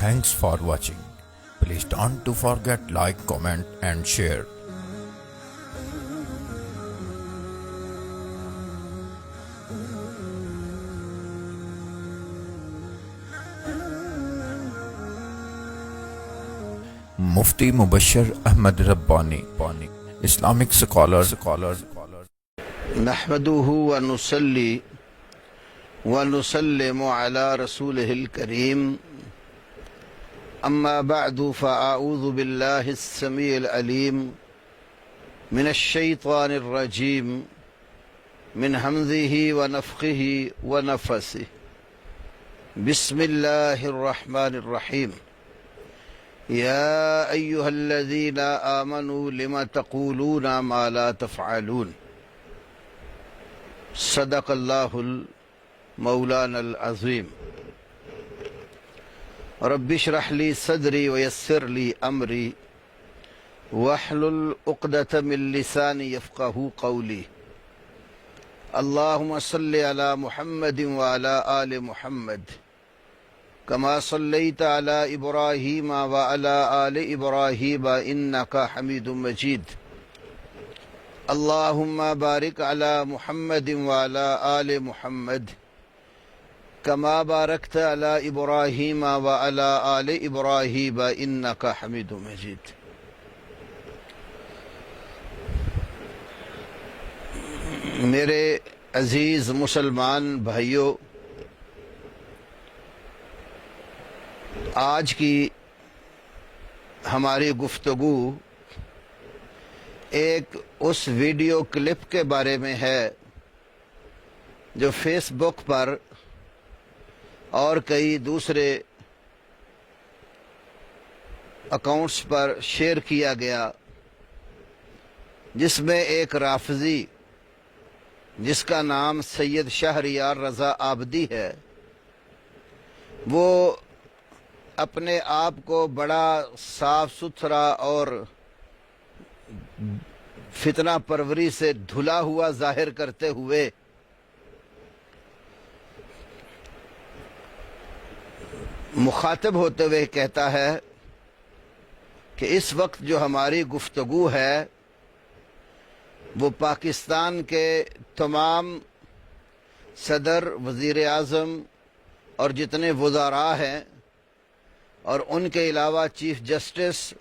Thanks for watching. Please don't to forget like, comment and share. Mufti Mubashir Ahmad Rabbani, Islamic scholar. نحمده ونصلي ونسلم على رسوله الكريم أما بعد فأعوذ بالله السميع العليم من الشيطان الرجيم من همزه ونفخه ونفسه بسم الله الرحمن الرحيم يا أيها الذين آمنوا لما تقولون ما لا تفعلون صدق اللہ مولانا العظیم رب اشرح لی صدری ویسر لی امری واحلل عقدۃ من لسانی یفقہوا قولی اللہم صلی علی محمد وعلی آل محمد کما صلیت علی ابراہیم وعلی آل ابراہیم انک حمید مجید اللہم بارک علی محمد وعلی آل محمد کما بارکت علی ابراہیم وعلی آل ابراہیم انک حمید مجید۔ میرے عزیز مسلمان بھائیوں، آج کی ہماری گفتگو ایک اس ویڈیو کلپ کے بارے میں ہے جو فیس بک پر اور کئی دوسرے اکاؤنٹس پر شیئر کیا گیا، جس میں ایک رافضی جس کا نام سید شہریار رضا عابدی ہے، وہ اپنے آپ کو بڑا صاف ستھرا اور فتنہ پروری سے دھلا ہوا ظاہر کرتے ہوئے مخاطب ہوتے ہوئے کہتا ہے کہ اس وقت جو ہماری گفتگو ہے وہ پاکستان کے تمام صدر، وزیر اعظم اور جتنے وزراء ہیں اور ان کے علاوہ چیف جسٹس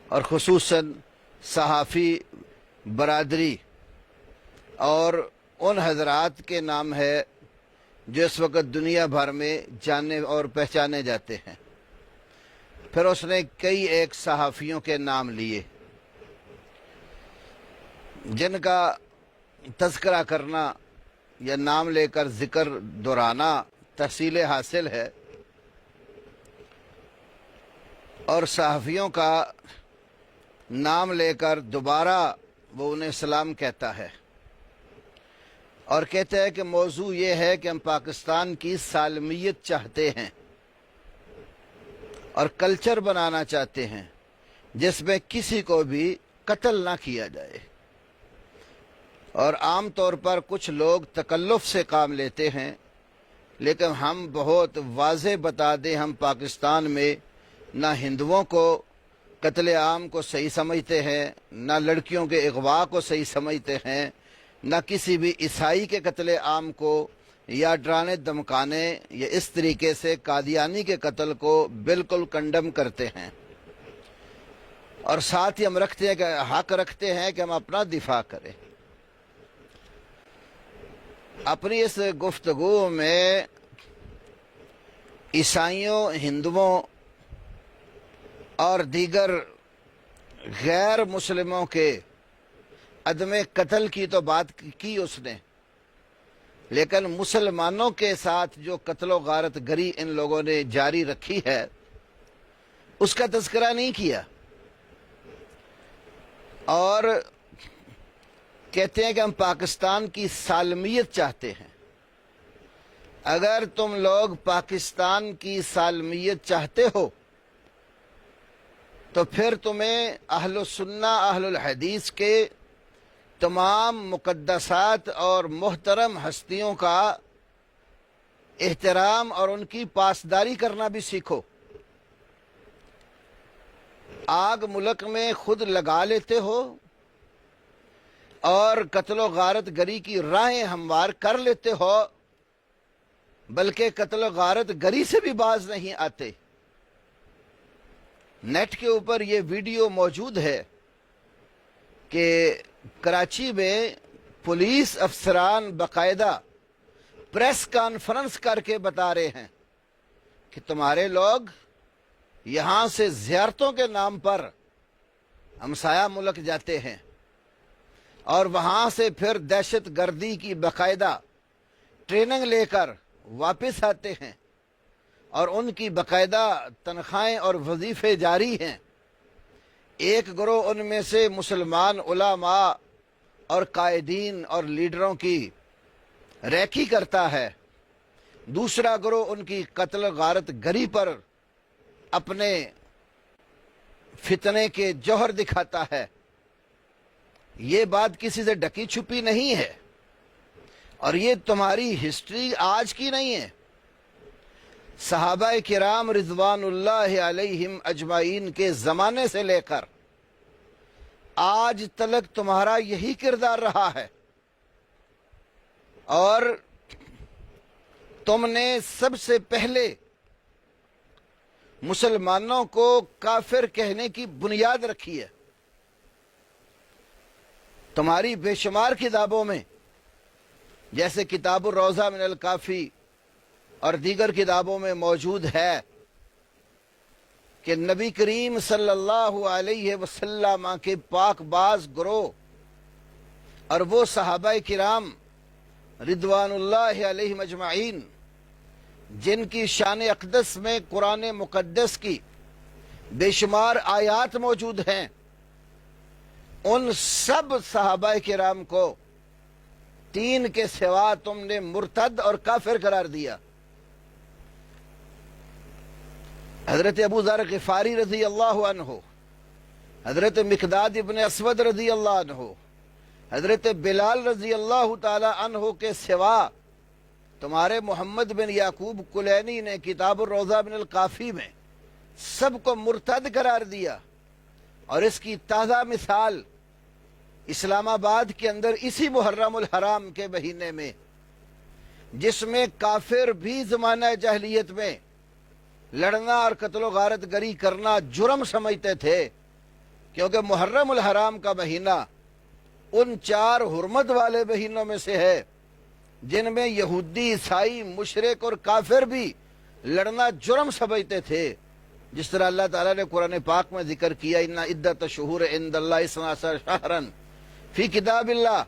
اور خصوصاً صحافی برادری اور ان حضرات کے نام ہے جو اس وقت دنیا بھر میں جانے اور پہچانے جاتے ہیں۔ پھر اس نے کئی ایک صحافیوں کے نام لیے جن کا تذکرہ کرنا یا نام لے کر ذکر دہرانا تحصیل حاصل ہے، اور صحافیوں کا نام لے کر دوبارہ وہ انہیں سلام کہتا ہے اور کہتا ہے کہ موضوع یہ ہے کہ ہم پاکستان کی سالمیت چاہتے ہیں اور کلچر بنانا چاہتے ہیں جس میں کسی کو بھی قتل نہ کیا جائے، اور عام طور پر کچھ لوگ تکلف سے کام لیتے ہیں، لیکن ہم بہت واضح بتا دیں، ہم پاکستان میں نہ ہندوؤں کو قتل عام کو صحیح سمجھتے ہیں، نہ لڑکیوں کے اغوا کو صحیح سمجھتے ہیں، نہ کسی بھی عیسائی کے قتل عام کو یا ڈرانے دھمکانے یا اس طریقے سے قادیانی کے قتل کو بالکل کنڈم کرتے ہیں، اور ساتھ ہی ہم حق رکھتے ہیں کہ ہم اپنا دفاع کریں۔ اپنی اس گفتگو میں عیسائیوں، ہندوؤں اور دیگر غیر مسلموں کے عدم قتل کی تو بات کی اس نے، لیکن مسلمانوں کے ساتھ جو قتل و غارت گری ان لوگوں نے جاری رکھی ہے اس کا تذکرہ نہیں کیا، اور کہتے ہیں کہ ہم پاکستان کی سالمیت چاہتے ہیں۔ اگر تم لوگ پاکستان کی سالمیت چاہتے ہو تو پھر تمہیں اہل السنہ اہل الحدیث کے تمام مقدسات اور محترم ہستیوں کا احترام اور ان کی پاسداری کرنا بھی سیکھو۔ آگ ملک میں خود لگا لیتے ہو اور قتل و غارت گری کی راہیں ہموار کر لیتے ہو، بلکہ قتل و غارت گری سے بھی باز نہیں آتے۔ نیٹ کے اوپر یہ ویڈیو موجود ہے کہ کراچی میں پولیس افسران باقاعدہ پریس کانفرنس کر کے بتا رہے ہیں کہ تمہارے لوگ یہاں سے زیارتوں کے نام پر ہمسایہ ملک جاتے ہیں اور وہاں سے پھر دہشت گردی کی باقاعدہ ٹریننگ لے کر واپس آتے ہیں، اور ان کی باقاعدہ تنخواہیں اور وظیفے جاری ہیں۔ ایک گروہ ان میں سے مسلمان علماء اور قائدین اور لیڈروں کی ریکی کرتا ہے، دوسرا گروہ ان کی قتل غارت گری پر اپنے فتنے کے جوہر دکھاتا ہے۔ یہ بات کسی سے ڈکی چھپی نہیں ہے، اور یہ تمہاری ہسٹری آج کی نہیں ہے۔ صحابہ کرام رضوان اللہ علیہم اجمعین کے زمانے سے لے کر آج تلک تمہارا یہی کردار رہا ہے، اور تم نے سب سے پہلے مسلمانوں کو کافر کہنے کی بنیاد رکھی ہے۔ تمہاری بے شمار کتابوں میں، جیسے کتاب الروضہ من الکافی اور دیگر کتابوں میں موجود ہے کہ نبی کریم صلی اللہ علیہ وسلم کے پاک باز گروہ اور وہ صحابہ کرام رضوان اللہ علیہم اجمعین جن کی شان اقدس میں قرآن مقدس کی بے شمار آیات موجود ہیں، ان سب صحابہ کرام کو تین کے سوا تم نے مرتد اور کافر قرار دیا۔ حضرت ابو ذر غفاری رضی اللہ عنہ، حضرت مقداد ابن اسود رضی اللہ عنہ، حضرت بلال رضی اللہ تعالی عنہ کے سوا تمہارے محمد بن یعقوب کلینی نے کتاب الروضہ من الکافی میں سب کو مرتد قرار دیا۔ اور اس کی تازہ مثال اسلام آباد کے اندر اسی محرم الحرام کے مہینے میں، جس میں کافر بھی زمانہ جاہلیت میں لڑنا اور قتل و غارت گری کرنا جرم سمجھتے تھے، کیونکہ محرم الحرام کا مہینہ ان چار حرمت والے مہینوں میں سے ہے جن میں یہودی، عیسائی، مشرک اور کافر بھی لڑنا جرم سمجھتے تھے، جس طرح اللہ تعالیٰ نے قرآن پاک میں ذکر کیا ان عدت الشہور عند اللہ 12 شہرا فی کتاب اللہ۔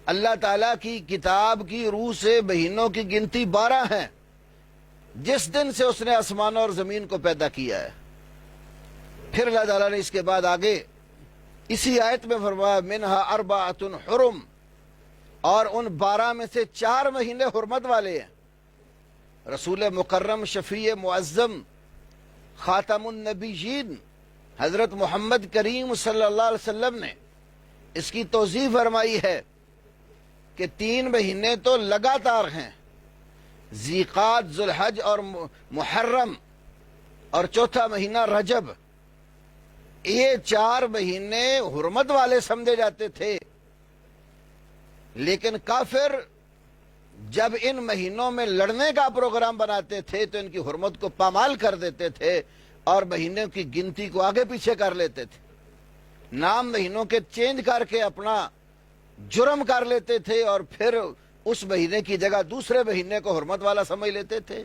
اللہ تعالیٰ کی کتاب کی روح سے مہینوں کی گنتی 12 ہیں، جس دن سے اس نے آسمانوں اور زمین کو پیدا کیا ہے۔ پھر اللہ تعالیٰ نے اس کے بعد آگے اسی آیت میں فرمایا منہا اربعۃ حرم، اور ان 12 میں سے 4 مہینے حرمت والے ہیں۔ رسول مکرم شفیع معظم خاتم النبیین حضرت محمد کریم صلی اللہ علیہ وسلم نے اس کی توضیح فرمائی ہے کہ 3 مہینے تو لگاتار ہیں، ذیقعد، ذوالحج اور محرم، اور چوتھا مہینہ رجب۔ یہ 4 مہینے حرمت والے سمجھے جاتے تھے، لیکن کافر جب ان مہینوں میں لڑنے کا پروگرام بناتے تھے تو ان کی حرمت کو پامال کر دیتے تھے اور مہینوں کی گنتی کو آگے پیچھے کر لیتے تھے، نام مہینوں کے چینج کر کے اپنا جرم کر لیتے تھے، اور پھر اس مہینے کی جگہ دوسرے مہینے کو حرمت والا سمجھ لیتے تھے۔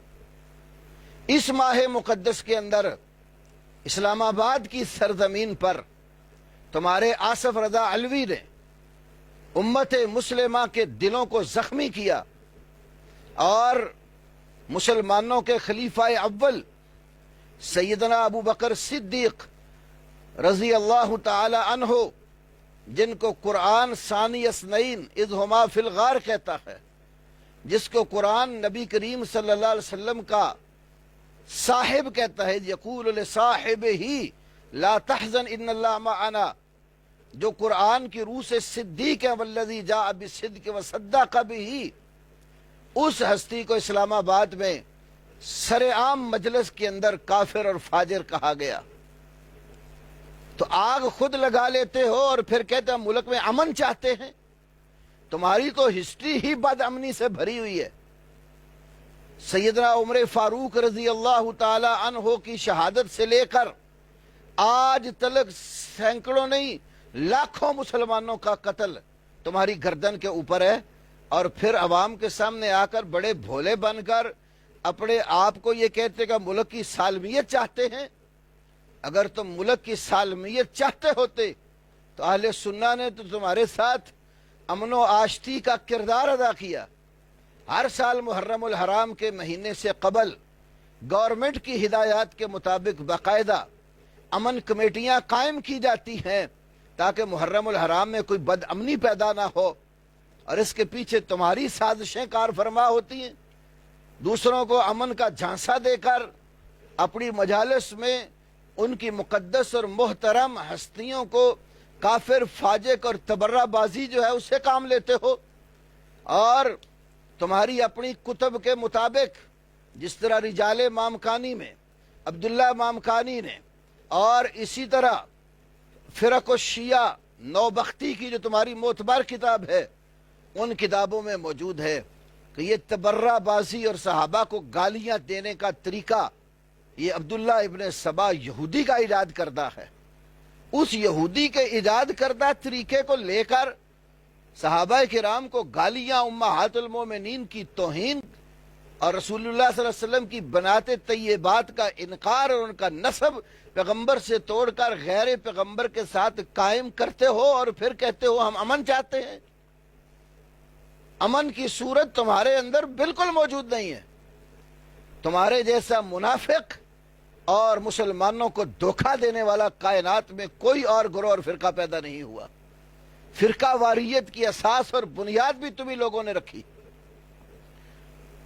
اس ماہ مقدس کے اندر اسلام آباد کی سرزمین پر تمہارے آصف رضا علوی نے امت مسلمہ کے دلوں کو زخمی کیا، اور مسلمانوں کے خلیفہ اول سیدنا ابو بکر صدیق رضی اللہ تعالی عنہ، جن کو قرآن ثانی اثنین اذ ہما فی الغار کہتا ہے، جس کو قرآن نبی کریم صلی اللہ علیہ وسلم کا صاحب کہتا ہے، یقول لصاحبہ لا تحزن ان اللہ معنا، جو قرآن کی روح سے صدیق ہے، والذی جاء بالصدق وصدق بہ، اس ہستی کو اسلام آباد میں سر عام مجلس کے اندر کافر اور فاجر کہا گیا۔ تو آگ خود لگا لیتے ہو اور پھر کہتے ہیں ملک میں امن چاہتے ہیں. تمہاری تو ہسٹری ہی بد امنی سے بھری ہوئی ہے. سیدنا عمر فاروق رضی اللہ تعالی عنہ کی شہادت سے لے کر آج تلک سینکڑوں نہیں لاکھوں مسلمانوں کا قتل تمہاری گردن کے اوپر ہے، اور پھر عوام کے سامنے آ کر بڑے بھولے بن کر اپنے آپ کو یہ کہتے کہ ملک کی سالمیت چاہتے ہیں. اگر تم ملک کی سالمیت چاہتے ہوتے تو اہل سنہ نے تو تمہارے ساتھ امن و آشتی کا کردار ادا کیا. ہر سال محرم الحرام کے مہینے سے قبل گورنمنٹ کی ہدایات کے مطابق باقاعدہ امن کمیٹیاں قائم کی جاتی ہیں تاکہ محرم الحرام میں کوئی بد امنی پیدا نہ ہو، اور اس کے پیچھے تمہاری سازشیں کار فرما ہوتی ہیں. دوسروں کو امن کا جھانسا دے کر اپنی مجالس میں ان کی مقدس اور محترم ہستیوں کو کافر فاجق اور تبرہ بازی جو ہے اس سے کام لیتے ہو. اور تمہاری اپنی کتب کے مطابق جس طرح رجال مامکانی میں عبداللہ مامکانی نے، اور اسی طرح فرق الشیعہ نوبختی کی جو تمہاری معتبر کتاب ہے، ان کتابوں میں موجود ہے کہ یہ تبرہ بازی اور صحابہ کو گالیاں دینے کا طریقہ یہ عبداللہ ابن سبا یہودی کا ایجاد کردہ ہے. اس یہودی کے ایجاد کردہ طریقے کو لے کر صحابہ کرام کو گالیاں، امہات المومنین کی توہین اور رسول اللہ صلی اللہ علیہ وسلم کی بنات طیبات کا انکار اور ان کا نسب پیغمبر سے توڑ کر غیر پیغمبر کے ساتھ قائم کرتے ہو، اور پھر کہتے ہو ہم امن چاہتے ہیں. امن کی صورت تمہارے اندر بالکل موجود نہیں ہے. تمہارے جیسا منافق اور مسلمانوں کو دھوکہ دینے والا کائنات میں کوئی اور گروہ اور فرقہ پیدا نہیں ہوا. فرقہ واریت کی اساس اور بنیاد بھی تمہیں لوگوں نے رکھی.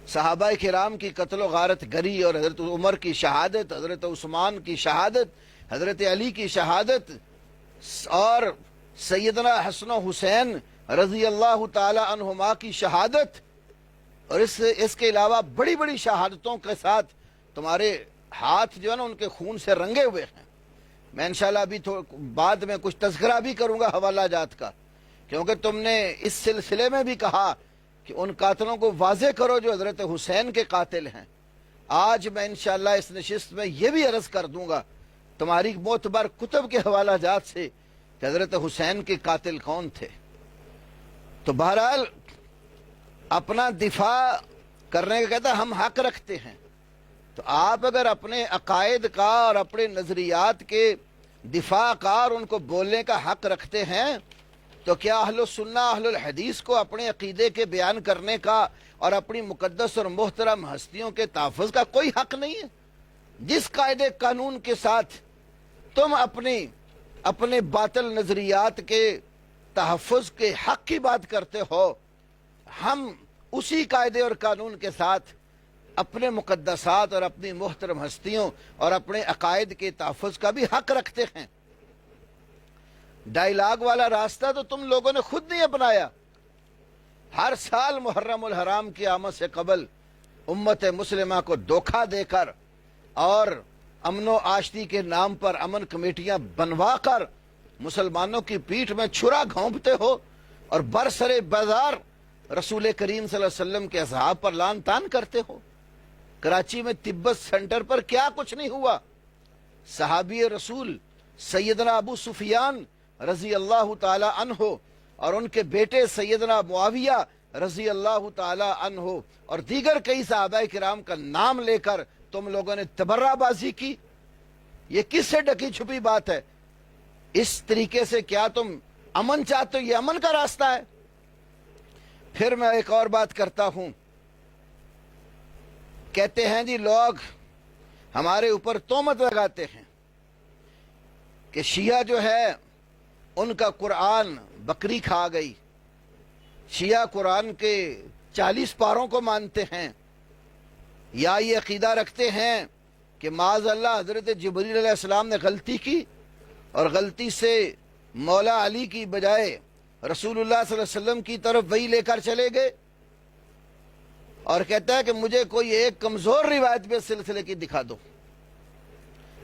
صحابہ کرام کی قتل و غارت گری اور حضرت عمر کی شہادت، حضرت عثمان کی شہادت، حضرت علی کی شہادت، اور سیدنا حسن و حسین رضی اللہ تعالی عنہما کی شہادت، اور اس کے علاوہ بڑی بڑی شہادتوں کے ساتھ تمہارے ہاتھ جو ہے نا ان کے خون سے رنگے ہوئے ہیں. میں انشاءاللہ ابھی بعد میں کچھ تذکرہ بھی کروں گا حوالہ جات کا، کیونکہ تم نے اس سلسلے میں بھی کہا کہ ان قاتلوں کو واضح کرو جو حضرت حسین کے قاتل ہیں. آج میں انشاءاللہ اس نشست میں یہ بھی عرض کر دوں گا تمہاری معتبر کتب کے حوالہ جات سے کہ حضرت حسین کے قاتل کون تھے. تو بہرحال اپنا دفاع کرنے کا کہتا ہم حق رکھتے ہیں. تو آپ اگر اپنے عقائد کا اور اپنے نظریات کے دفاع کا اور ان کو بولنے کا حق رکھتے ہیں تو کیا اہل السنہ اہل الحدیث کو اپنے عقیدے کے بیان کرنے کا اور اپنی مقدس اور محترم ہستیوں کے تحفظ کا کوئی حق نہیں ہے؟ جس قاعدے قانون کے ساتھ تم اپنے باطل نظریات کے تحفظ کے حق کی بات کرتے ہو، ہم اسی قاعدے اور قانون کے ساتھ اپنے مقدسات اور اپنی محترم ہستیوں اور اپنے عقائد کے تحفظ کا بھی حق رکھتے ہیں. ڈائیلاگ والا راستہ تو تم لوگوں نے خود نہیں اپنایا. ہر سال محرم الحرام کی آمد سے قبل امت مسلمہ کو دھوکہ دے کر اور امن و آشتی کے نام پر امن کمیٹیاں بنوا کر مسلمانوں کی پیٹھ میں چھرا گھونپتے ہو اور برسر بازار رسول کریم صلی اللہ علیہ وسلم کے اصحاب پر لعن طعن کرتے ہو. کراچی میں تبت سینٹر پر کیا کچھ نہیں ہوا. صحابی رسول سیدنا ابو سفیان رضی اللہ تعالی عنہ اور ان کے بیٹے سیدنا معاویہ رضی اللہ تعالی عنہ اور دیگر کئی صحابہ کرام کا نام لے کر تم لوگوں نے تبرہ بازی کی. یہ کس سے ڈکی چھپی بات ہے؟ اس طریقے سے کیا تم امن چاہتے ہو؟ یہ امن کا راستہ ہے؟ پھر میں ایک اور بات کرتا ہوں. کہتے ہیں جی لوگ ہمارے اوپر تہمت لگاتے ہیں کہ شیعہ جو ہے ان کا قرآن بکری کھا گئی. شیعہ قرآن کے 40 پاروں کو مانتے ہیں، یا یہ عقیدہ رکھتے ہیں کہ معاذ اللہ حضرت جبریل علیہ السلام نے غلطی کی اور غلطی سے مولا علی کی بجائے رسول اللہ صلی اللہ علیہ وسلم کی طرف وہی لے کر چلے گئے، اور کہتا ہے کہ مجھے کوئی ایک کمزور روایت بھی اس سلسلے کی دکھا دو.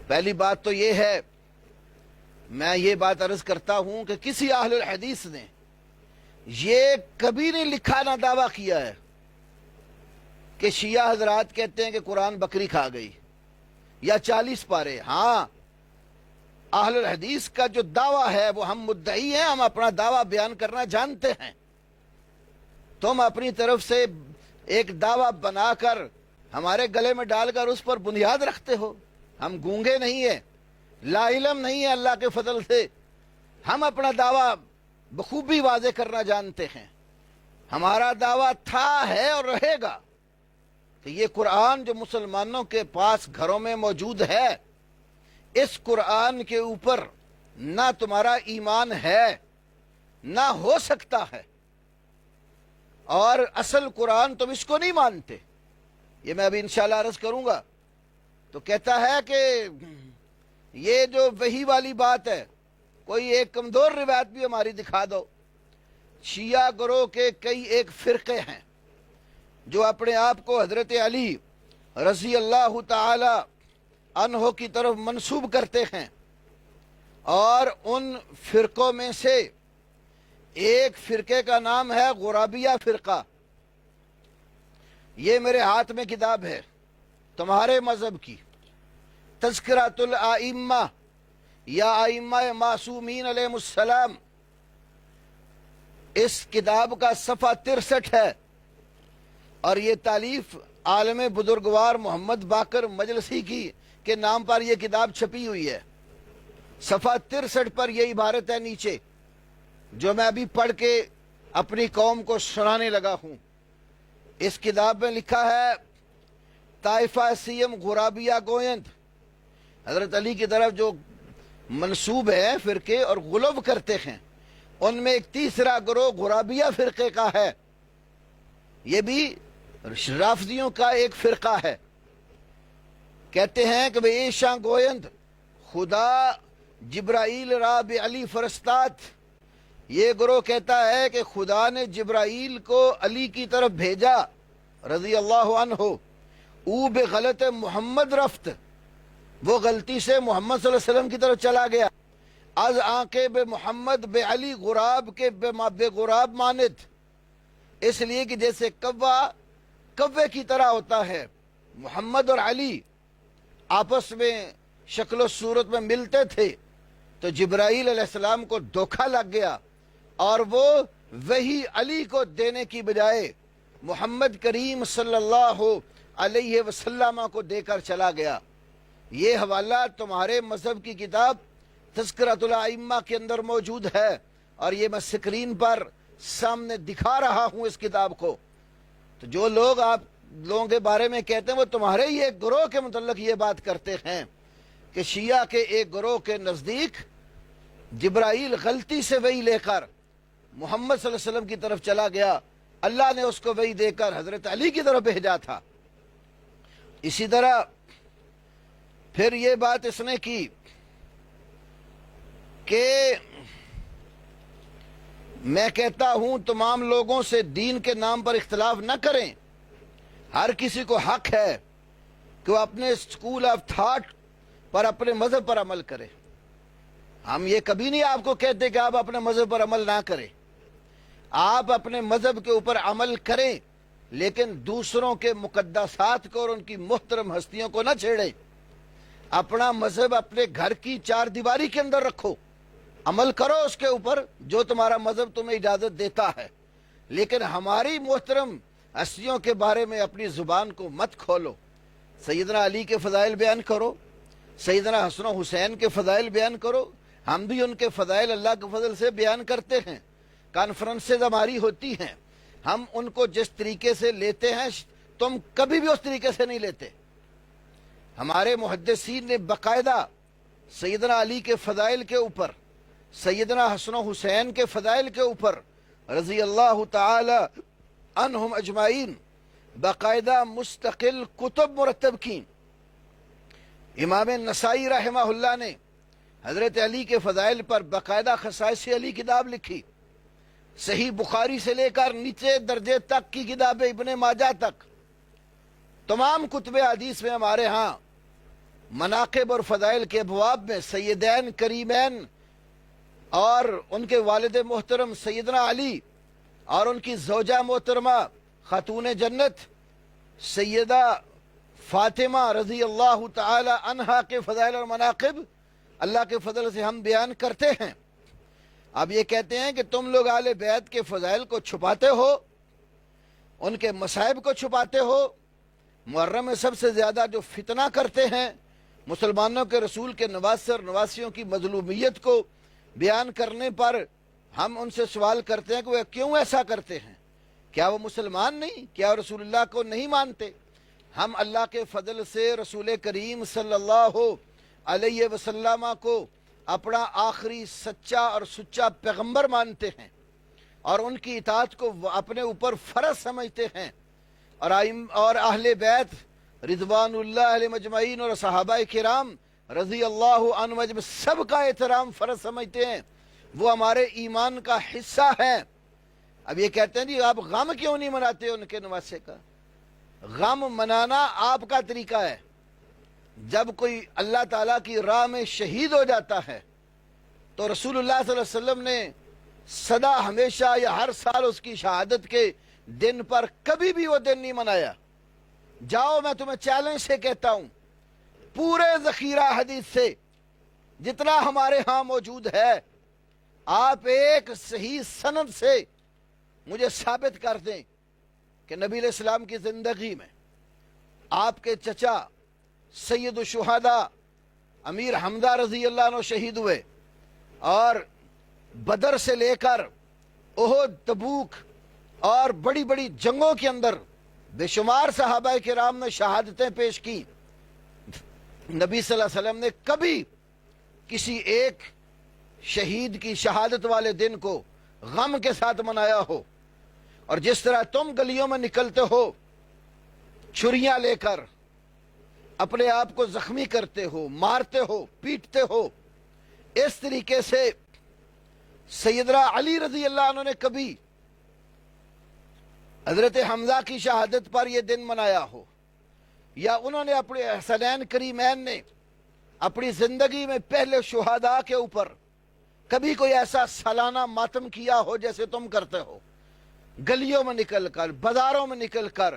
پہلی بات تو یہ ہے میں یہ بات عرض کرتا ہوں کہ کسی اہل الحدیث نے یہ کبھی نہیں لکھا نہ دعویٰ کیا ہے کہ شیعہ حضرات کہتے ہیں کہ قرآن بکری کھا گئی یا 40 پارے. ہاں، اہل الحدیث کا جو دعویٰ ہے وہ ہم مدعی ہیں، ہم اپنا دعویٰ بیان کرنا جانتے ہیں. تم اپنی طرف سے ایک دعویٰ بنا کر ہمارے گلے میں ڈال کر اس پر بنیاد رکھتے ہو. ہم گونگے نہیں ہیں، لا علم نہیں ہے اللہ کے فضل سے. ہم اپنا دعویٰ بخوبی واضح کرنا جانتے ہیں. ہمارا دعویٰ تھا، ہے اور رہے گا کہ یہ قرآن جو مسلمانوں کے پاس گھروں میں موجود ہے، اس قرآن کے اوپر نہ تمہارا ایمان ہے نہ ہو سکتا ہے، اور اصل قرآن تم اس کو نہیں مانتے. یہ میں ابھی انشاءاللہ عرض کروں گا. تو کہتا ہے کہ یہ جو وحی والی بات ہے، کوئی ایک کمزور روایت بھی ہماری دکھا دو. شیعہ گروہ کے کئی ایک فرقے ہیں جو اپنے آپ کو حضرت علی رضی اللہ تعالی عنہ کی طرف منسوب کرتے ہیں، اور ان فرقوں میں سے ایک فرقے کا نام ہے غرابیہ فرقہ. یہ میرے ہاتھ میں کتاب ہے تمہارے مذہب کی، تذکرۃ الائمہ یا ائمہ معصومین علیہ السلام. اس کتاب کا صفحہ 63 ہے، اور یہ تالیف عالم بزرگوار محمد باقر مجلسی کی کے نام پر یہ کتاب چھپی ہوئی ہے. صفحہ 63 پر یہ عبارت ہے نیچے، جو میں ابھی پڑھ کے اپنی قوم کو سنانے لگا ہوں. اس کتاب میں لکھا ہے، طائفہ سیم غرابیہ گویند، حضرت علی کی طرف جو منسوب ہیں فرقے اور غلو کرتے ہیں، ان میں ایک تیسرا گروہ غرابیہ فرقے کا ہے. یہ بھی رافضیوں کا ایک فرقہ ہے. کہتے ہیں کہ بھئی ایشاں گویند خدا جبرائیل را بے علی فرستاد. یہ گروہ کہتا ہے کہ خدا نے جبرائیل کو علی کی طرف بھیجا رضی اللہ عنہ. او بے غلط محمد رفت، وہ غلطی سے محمد صلی اللہ علیہ وسلم کی طرف چلا گیا. از آنکے بے محمد بے علی غراب کے بے غراب ماند، اس لیے کہ جیسے کوے کی طرح ہوتا ہے. محمد اور علی آپس میں شکل و صورت میں ملتے تھے، تو جبرائیل علیہ السلام کو دھوکہ لگ گیا، اور وہ وہی علی کو دینے کی بجائے محمد کریم صلی اللہ علیہ وسلم کو دے کر چلا گیا. یہ حوالہ تمہارے مذہب کی کتاب تذکرۃ الائمہ کے اندر موجود ہے، اور یہ میں سکرین پر سامنے دکھا رہا ہوں اس کتاب کو. تو جو لوگ آپ لوگوں کے بارے میں کہتے ہیں وہ تمہارے ہی ایک گروہ کے متعلق یہ بات کرتے ہیں کہ شیعہ کے ایک گروہ کے نزدیک جبرائیل غلطی سے وحی لے کر محمد صلی اللہ علیہ وسلم کی طرف چلا گیا، اللہ نے اس کو وحی دے کر حضرت علی کی طرف بھیجا تھا. اسی طرح پھر یہ بات اس نے کی کہ میں کہتا ہوں تمام لوگوں سے دین کے نام پر اختلاف نہ کریں. ہر کسی کو حق ہے کہ وہ اپنے اسکول آف تھاٹ پر اپنے مذہب پر عمل کرے. ہم یہ کبھی نہیں آپ کو کہتے کہ آپ اپنے مذہب پر عمل نہ کریں. آپ اپنے مذہب کے اوپر عمل کریں، لیکن دوسروں کے مقدسات کو اور ان کی محترم ہستیوں کو نہ چھیڑیں. اپنا مذہب اپنے گھر کی 4 دیواری کے اندر رکھو، عمل کرو اس کے اوپر جو تمہارا مذہب تمہیں اجازت دیتا ہے، لیکن ہماری محترم ہستیوں کے بارے میں اپنی زبان کو مت کھولو. سیدنا علی کے فضائل بیان کرو، سیدنا حسن و حسین کے فضائل بیان کرو. ہم بھی ان کے فضائل اللہ کے فضل سے بیان کرتے ہیں. کانفرنسز ہماری ہوتی ہیں، ہم ان کو جس طریقے سے لیتے ہیں تم کبھی بھی اس طریقے سے نہیں لیتے. ہمارے محدثین نے باقاعدہ سیدنا علی کے فضائل کے اوپر، سیدنا حسن و حسین کے فضائل کے اوپر رضی اللہ تعالی عنہم اجمعین باقاعدہ مستقل کتب مرتب کی. امام نسائی رحمہ اللہ نے حضرت علی کے فضائل پر باقاعدہ خصائص علی کتاب لکھی. صحیح بخاری سے لے کر نیچے درجے تک کی کتاب ابن ماجہ تک تمام کتب حدیث میں ہمارے ہاں مناقب اور فضائل کے ابواب میں سیدین کریمین اور ان کے والد محترم سیدنا علی اور ان کی زوجہ محترمہ خاتون جنت سیدہ فاطمہ رضی اللہ تعالی عنہا کے فضائل اور مناقب اللہ کے فضل سے ہم بیان کرتے ہیں۔ اب یہ کہتے ہیں کہ تم لوگ اہل بیت کے فضائل کو چھپاتے ہو، ان کے مصائب کو چھپاتے ہو۔ محرم میں سب سے زیادہ جو فتنہ کرتے ہیں، مسلمانوں کے رسول کے نواسے اور نواسیوں کی مظلومیت کو بیان کرنے پر ہم ان سے سوال کرتے ہیں کہ وہ کیوں ایسا کرتے ہیں؟ کیا وہ مسلمان نہیں؟ کیا وہ رسول اللہ کو نہیں مانتے؟ ہم اللہ کے فضل سے رسول کریم صلی اللہ علیہ وسلم کو اپنا آخری سچا اور سچا پیغمبر مانتے ہیں اور ان کی اطاعت کو اپنے اوپر فرض سمجھتے ہیں، اور اہل بیت رضوان اللہ علیہ مجمعین اور صحابہ کرام رضی اللہ عنہم اجمعین سب کا احترام فرض سمجھتے ہیں، وہ ہمارے ایمان کا حصہ ہے۔ اب یہ کہتے ہیں جی آپ غم کیوں نہیں مناتے ان کے نواسے کا؟ غم منانا آپ کا طریقہ ہے۔ جب کوئی اللہ تعالیٰ کی راہ میں شہید ہو جاتا ہے تو رسول اللہ صلی اللہ علیہ وسلم نے سدا ہمیشہ یا ہر سال اس کی شہادت کے دن پر کبھی بھی وہ دن نہیں منایا۔ جاؤ، میں تمہیں چیلنج سے کہتا ہوں، پورے ذخیرہ حدیث سے جتنا ہمارے ہاں موجود ہے، آپ ایک صحیح سند سے مجھے ثابت کر دیں کہ نبی علیہ السلام کی زندگی میں آپ کے چچا سید الشہداء امیر حمزہ رضی اللہ عنہ شہید ہوئے، اور بدر سے لے کر احد، تبوک اور بڑی بڑی جنگوں کے اندر بے شمار صحابہ کرام نے شہادتیں پیش کی۔ نبی صلی اللہ علیہ وسلم نے کبھی کسی ایک شہید کی شہادت والے دن کو غم کے ساتھ منایا ہو؟ اور جس طرح تم گلیوں میں نکلتے ہو چھریاں لے کر، اپنے آپ کو زخمی کرتے ہو، مارتے ہو، پیٹتے ہو، اس طریقے سے سیدنا علی رضی اللہ عنہ نے کبھی حضرت حمزہ کی شہادت پر یہ دن منایا ہو، یا انہوں نے اپنے حسنین کریمین نے اپنی زندگی میں پہلے شہداء کے اوپر کبھی کوئی ایسا سالانہ ماتم کیا ہو جیسے تم کرتے ہو؟ گلیوں میں نکل کر، بازاروں میں نکل کر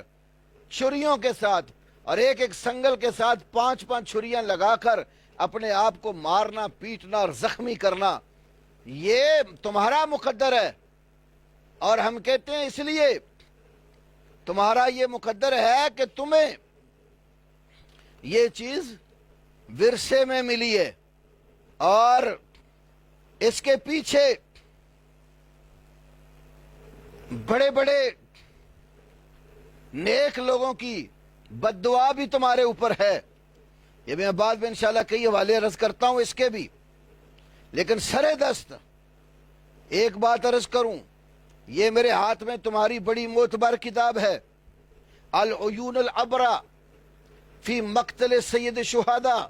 چھریوں کے ساتھ اور ایک ایک سنگل کے ساتھ 5 چھریاں لگا کر اپنے آپ کو مارنا، پیٹنا اور زخمی کرنا، یہ تمہارا مقدر ہے۔ اور ہم کہتے ہیں اس لیے تمہارا یہ مقدر ہے کہ تمہیں یہ چیز ورثے میں ملی ہے، اور اس کے پیچھے بڑے بڑے نیک لوگوں کی بد دعا بھی تمہارے اوپر ہے۔ یہ میں بعد میں انشاءاللہ کئی حوالے عرض کرتا ہوں اس کے بھی، لیکن سرے دست ایک بات عرض کروں، یہ میرے ہاتھ میں تمہاری بڑی معتبر کتاب ہے، العیون العبرہ فی مقتل سید شہداء،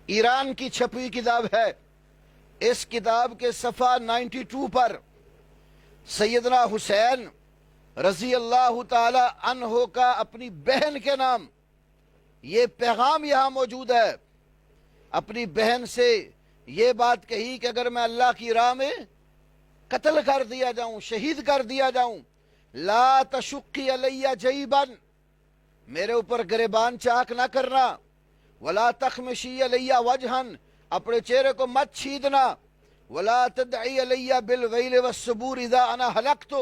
ایران کی چھپی کتاب ہے۔ اس کتاب کے صفحہ 92 پر سیدنا حسین رضی اللہ تعالی عنہ کا اپنی بہن کے نام یہ پیغام یہاں موجود ہے۔ اپنی بہن سے یہ بات کہی کہ اگر میں اللہ کی راہ میں قتل کر دیا جاؤں، شہید کر دیا جاؤں، لا تشقی علیہ جیبن، میرے اوپر گریبان چاک نہ کرنا، ولا تخمشی علیہ وجہن، اپنے چہرے کو مت چھیدنا، ولا تدعی علیہ بالویل والصبور اذا انا حلقت،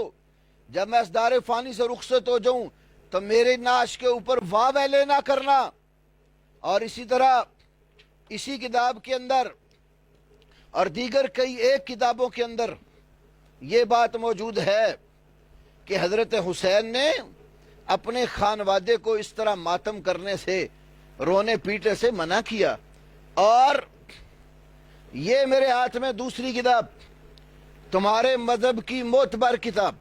جب میں اس دار فانی سے رخصت ہو جاؤں تو میرے نعش کے اوپر واہ ویلے نہ کرنا۔ اور اسی طرح اسی کتاب کے اندر اور دیگر کئی ایک کتابوں کے اندر یہ بات موجود ہے کہ حضرت حسین نے اپنے خانوادے کو اس طرح ماتم کرنے سے، رونے پیٹے سے منع کیا۔ اور یہ میرے ہاتھ میں دوسری کتاب تمہارے مذہب کی معتبر کتاب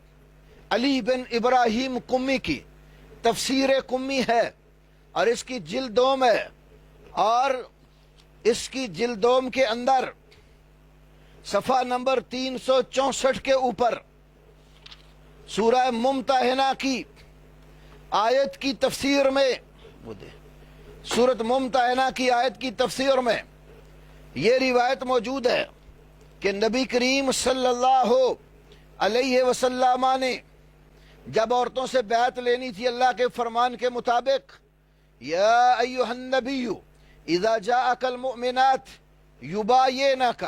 علی بن ابراہیم قمی کی تفسیر قمی ہے، اور اس کی جلدوم ہے، اور اس کی جلدوم کے اندر صفحہ نمبر 364 کے اوپر سورہ ممتحنہ کی آیت کی تفسیر میں، سورۃ ممتحنہ کی آیت کی تفسیر میں یہ روایت موجود ہے کہ نبی کریم صلی اللہ علیہ وسلم نے جب عورتوں سے بیعت لینی تھی اللہ کے فرمان کے مطابق، یا ایھا النبی اذا جاءک المؤمنات یبایعنک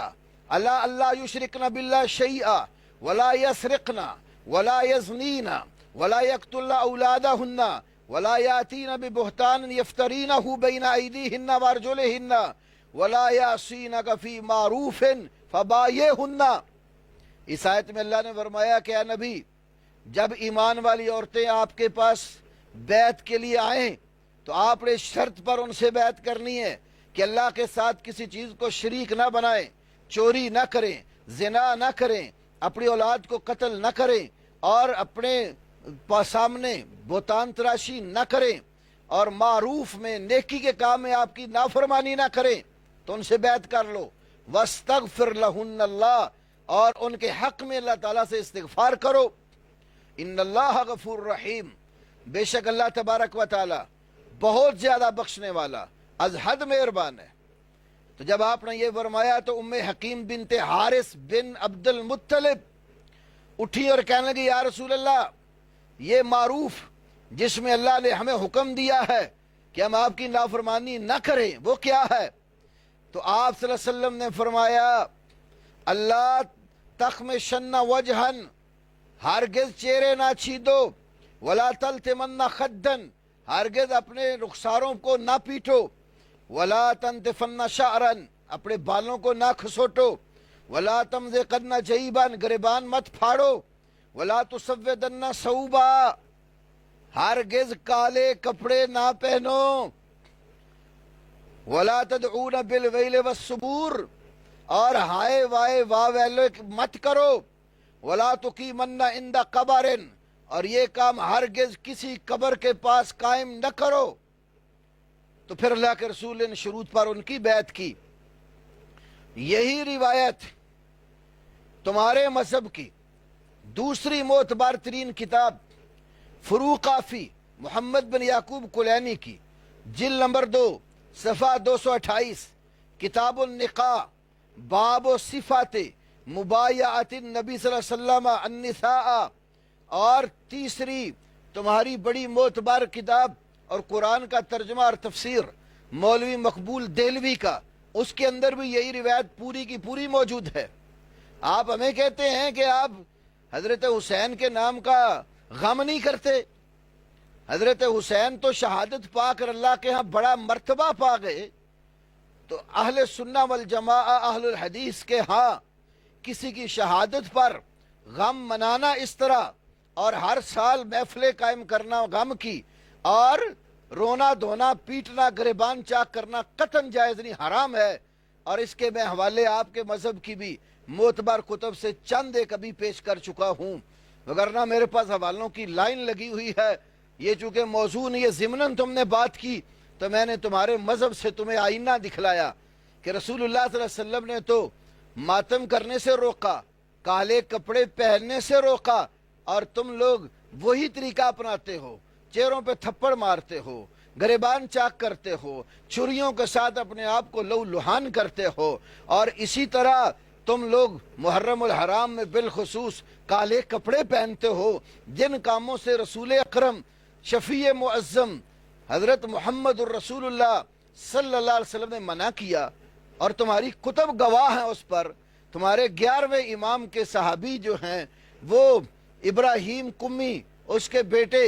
علی اللہ یشرکن باللہ شیئا ولا یسرقن ولا یزنین ولا یقتلن اولادہن ولا یاتین ببہتان یفترینہ بین ایدیہن وارجلہن ولا یعصینک فی معروف فبایعہن۔ اس آیت میں اللہ نے فرمایا کہ اے نبی، جب ایمان والی عورتیں آپ کے پاس بیعت کے لیے آئیں تو آپ نے شرط پر ان سے بیعت کرنی ہے کہ اللہ کے ساتھ کسی چیز کو شریک نہ بنائیں، چوری نہ کریں، زنا نہ کریں، اپنی اولاد کو قتل نہ کریں، اور اپنے سامنے بہتان تراشی نہ کریں، اور معروف میں نیکی کے کام میں آپ کی نافرمانی نہ کریں، تو ان سے بیعت کر لو۔ وَاسْتَغْفِرْ لَهُنَّ اللَّهُ، اور ان کے حق میں اللہ تعالیٰ سے استغفار کرو۔ ان اللہ غفور رحیم، بے شک اللہ تبارک و تعالی بہت زیادہ بخشنے والا، از حد مہربان ہے۔ تو جب آپ نے یہ فرمایا تو ام حکیم بنت حارث بن عبد المطلب اٹھی اور کہنے لگی، یا رسول اللہ، یہ معروف جس میں اللہ نے ہمیں حکم دیا ہے کہ ہم آپ کی نافرمانی نہ کریں، وہ کیا ہے؟ تو آپ صلی اللہ علیہ وسلم نے فرمایا، اللہ تخمشن وجہن، ہرگز چہرے نہ چھیدو، ولا تلتمن خدن، ہرگز اپنے رخساروں کو نہ پیٹو، ولا تنتفن شعرن، اپنے بالوں کو نہ کھسوٹو، ولا تمزقن جیبن، گریبان مت پھاڑو، ولا تسودن ثوبا، ہرگز کالے کپڑے نہ پہنو، ولا تدعون بالویل والثبور، اور ہائے وائے واہ ویلو مت کرو، ولا تقیمن عند قبر، اور یہ کام ہرگز کسی قبر کے پاس قائم نہ کرو۔ تو پھر اللہ کے رسول نے شروط پر ان کی بیعت کی۔ یہی روایت تمہارے مذہب کی دوسری معتبر ترین کتاب فروق فی محمد بن یعقوب کلینی کی جلد نمبر 2 صفحہ 228، کتاب النکاح، باب و صفات مبایعت النبی صلی اللہ علیہ وسلم النساء، اور تیسری تمہاری بڑی معتبر کتاب اور قرآن کا ترجمہ اور تفسیر مولوی مقبول دہلوی کا، اس کے اندر بھی یہی روایت پوری کی پوری موجود ہے۔ آپ ہمیں کہتے ہیں کہ آپ حضرت حسین کے نام کا غم نہیں کرتے۔ حضرت حسین تو شہادت پا کر اللہ کے ہاں بڑا مرتبہ پا گئے، تو اہل سنہ والجماعہ اہل الحدیث کے ہاں کسی کی شہادت پر غم منانا اس طرح، اور ہر سال محفلیں قائم کرنا غم کی، اور رونا دھونا پیٹنا گریبان چاک کرنا قطعاً جائز نہیں، حرام ہے۔ اور اس کے میں حوالے آپ کے مذہب کی بھی معتبر کتب سے چند ایک ابھی پیش کر چکا ہوں، وگرنہ میرے پاس حوالوں کی لائن لگی ہوئی ہے۔ یہ چونکہ موضوع نہیں ہے، ضمناً تم نے بات کی تو میں نے تمہارے مذہب سے تمہیں آئینہ دکھلایا کہ رسول اللہ صلی اللہ علیہ وسلم نے تو ماتم کرنے سے روکا، کالے کپڑے پہننے سے روکا، اور تم لوگ وہی طریقہ اپناتے ہو، چہروں پہ تھپڑ مارتے ہو، گریبان چاک کرتے ہو، چھریوں کے ساتھ اپنے آپ کو لو لہان کرتے ہو، اور اسی طرح تم لوگ محرم الحرام میں بالخصوص کالے کپڑے پہنتے ہو، جن کاموں سے رسول اکرم شفیع معظم حضرت محمد الرسول اللہ صلی اللہ علیہ وسلم نے منع کیا، اور تمہاری کتب گواہ ہیں اس پر۔ تمہارے 11ویں امام کے صحابی جو ہیں وہ ابراہیم قمی، اس کے بیٹے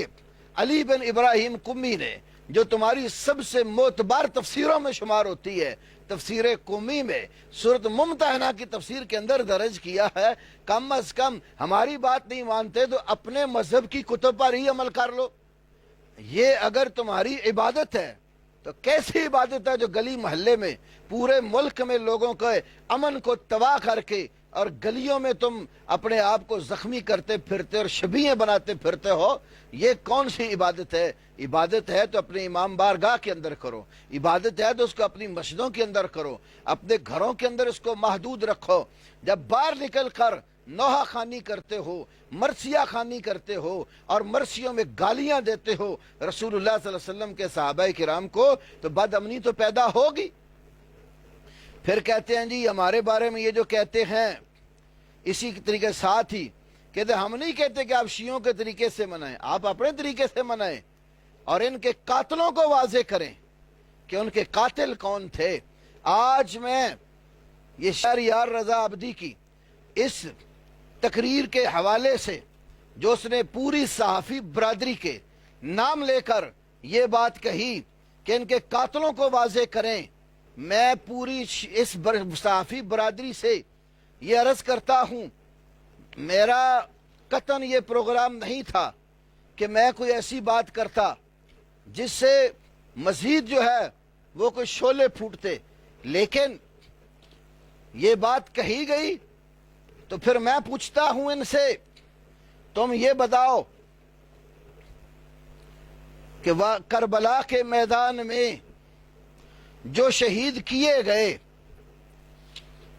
علی بن ابراہیم قمی نے، جو تمہاری سب سے معتبر تفسیروں میں شمار ہوتی ہے، تفسیر قمی میں سورۃ ممتحنہ کی تفسیر کے اندر درج کیا ہے، کم از کم ہماری بات نہیں مانتے تو اپنے مذہب کی کتب پر ہی عمل کر لو۔ یہ اگر تمہاری عبادت ہے تو کیسی عبادت ہے جو گلی محلے میں پورے ملک میں لوگوں کے امن کو تباہ کر کے اور گلیوں میں تم اپنے آپ کو زخمی کرتے پھرتے اور شبیہیں بناتے پھرتے ہو؟ یہ کون سی عبادت ہے؟ عبادت ہے تو اپنے امام بارگاہ کے اندر کرو، عبادت ہے تو اس کو اپنی مسجدوں کے اندر کرو، اپنے گھروں کے اندر اس کو محدود رکھو۔ جب باہر نکل کر نوحہ خوانی کرتے ہو، مرثیہ خوانی کرتے ہو، اور مرثیوں میں گالیاں دیتے ہو رسول اللہ صلی اللہ علیہ وسلم کے صحابہ کرام کو، تو بد امنی تو پیدا ہوگی۔ پھر کہتے ہیں جی ہمارے بارے میں یہ جو کہتے ہیں، اسی طریقے ساتھ ہی کہتے ہم نہیں کہتے کہ آپ شیعوں کے طریقے سے منائیں، آپ اپنے طریقے سے منائیں اور ان کے قاتلوں کو واضح کریں کہ ان کے قاتل کون تھے۔ آج میں یہ شہریار رضا عابدی کی اس تقریر کے حوالے سے جو اس نے پوری صحافی برادری کے نام لے کر یہ بات کہی کہ ان کے قاتلوں کو واضح کریں، میں پوری اس صحافی برادری سے یہ عرض کرتا ہوں، میرا قطعاً یہ پروگرام نہیں تھا کہ میں کوئی ایسی بات کرتا جس سے مزید جو ہے وہ کوئی شعلے پھوٹتے، لیکن یہ بات کہی گئی تو پھر میں پوچھتا ہوں ان سے، تم یہ بتاؤ کہ کربلا کے میدان میں جو شہید کیے گئے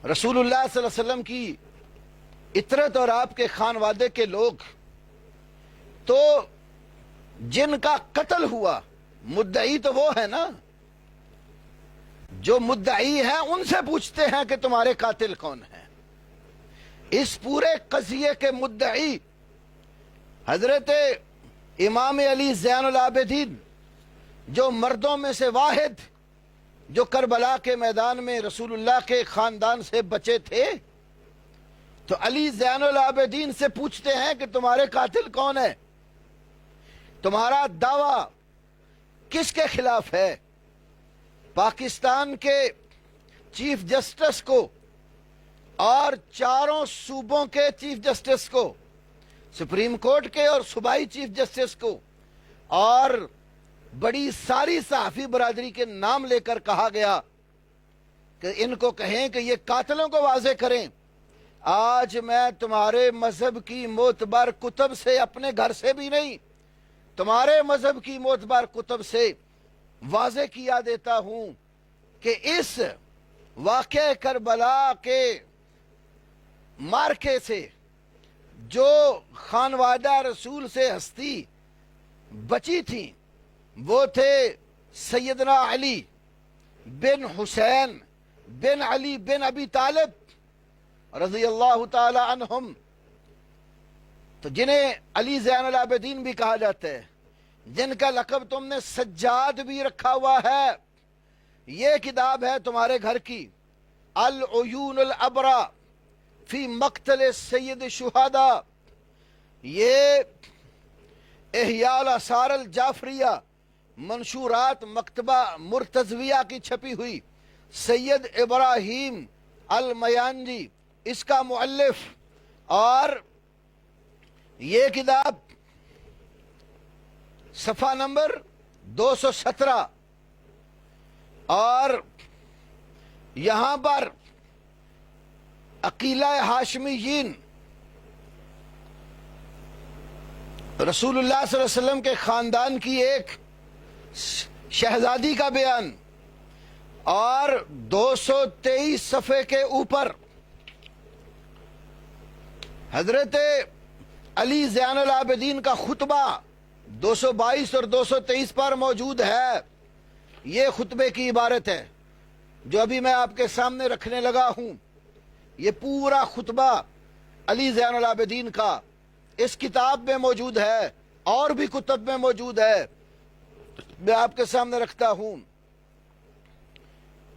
رسول اللہ صلی اللہ علیہ وسلم کی اطرت اور آپ کے خانوادے کے لوگ، تو جن کا قتل ہوا مدعی تو وہ ہے نا، جو مدعی ہیں ان سے پوچھتے ہیں کہ تمہارے قاتل کون ہیں۔ اس پورے قضیے کے مدعی حضرت امام علی زین العابدین، جو مردوں میں سے واحد جو کربلا کے میدان میں رسول اللہ کے خاندان سے بچے تھے، تو علی زین العابدین سے پوچھتے ہیں کہ تمہارے قاتل کون ہے، تمہارا دعویٰ کس کے خلاف ہے؟ پاکستان کے چیف جسٹس کو اور چاروں صوبوں کے چیف جسٹس کو، سپریم کورٹ کے اور صوبائی چیف جسٹس کو، اور بڑی ساری صحافی برادری کے نام لے کر کہا گیا کہ ان کو کہیں کہ یہ قاتلوں کو واضح کریں۔ آج میں تمہارے مذہب کی معتبر کتب سے، اپنے گھر سے بھی نہیں، تمہارے مذہب کی معتبر کتب سے واضح کیا دیتا ہوں کہ اس واقعہ کربلا کے مارکے سے جو خانوادہ رسول سے ہستی بچی تھی وہ تھے سیدنا علی بن حسین بن علی بن ابی طالب رضی اللہ تعالی عنہم، تو جنہیں علی زین العابدین بھی کہا جاتا ہے، جن کا لقب تم نے سجاد بھی رکھا ہوا ہے۔ یہ کتاب ہے تمہارے گھر کی، العیون الابرا فی مقتل سید الشہداء، یہ احیاء الآثار الجعفریہ منشورات مکتبہ مرتضویہ کی چھپی ہوئی، سید ابراہیم المیانجی اس کا مؤلف، اور یہ کتاب صفحہ نمبر 217، اور یہاں پر عقیلہ ہاشمیین، رسول اللہ صلی اللہ علیہ وسلم کے خاندان کی ایک شہزادی کا بیان، اور 223 صفحے کے اوپر حضرت علی زین العابدین کا خطبہ 222 اور 223 پر موجود ہے۔ یہ خطبے کی عبارت ہے جو ابھی میں آپ کے سامنے رکھنے لگا ہوں۔ یہ پورا خطبہ علی زین العابدین کا اس کتاب میں موجود ہے، اور بھی کتب میں موجود ہے، میں آپ کے سامنے رکھتا ہوں۔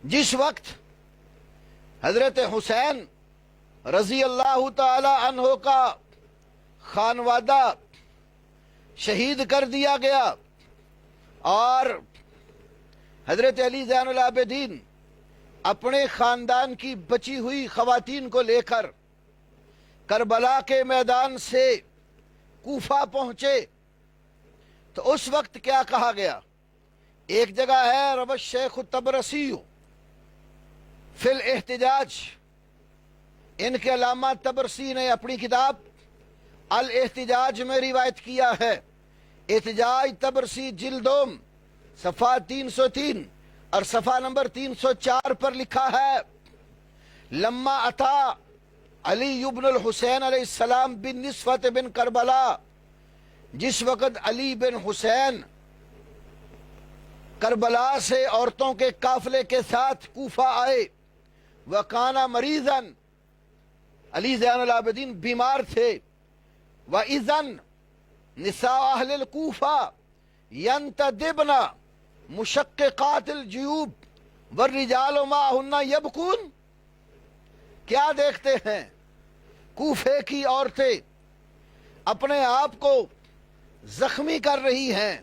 جس وقت حضرت حسین رضی اللہ تعالی عنہ کا خانوادہ شہید کر دیا گیا، اور حضرت علی زین العابدین اپنے خاندان کی بچی ہوئی خواتین کو لے کر کربلا کے میدان سے کوفہ پہنچے، تو اس وقت کیا کہا گیا؟ ایک جگہ ہے روى الشیخ الطبرسی فی الاحتجاج، ان کے علامہ طبرسی نے اپنی کتاب الاحتجاج میں روایت کیا ہے۔ احتجاج طبرسی جلدوم صفحہ 303 اور صفحہ نمبر 304 پر لکھا ہے، لما اتا علی بن الحسین علیہ السلام بن نصفت بن کربلا، جس وقت علی بن حسین کربلا سے عورتوں کے قافلے کے ساتھ کوفہ آئے، وکانا مریضن، علی زین العابدین بیمار تھے، وَإِذَن نساء اہل الکوفہ ینتدبن مشققات الجیوب والرجال معہن یبکون، کیا دیکھتے ہیں؟ کوفے کی عورتیں اپنے آپ کو زخمی کر رہی ہیں،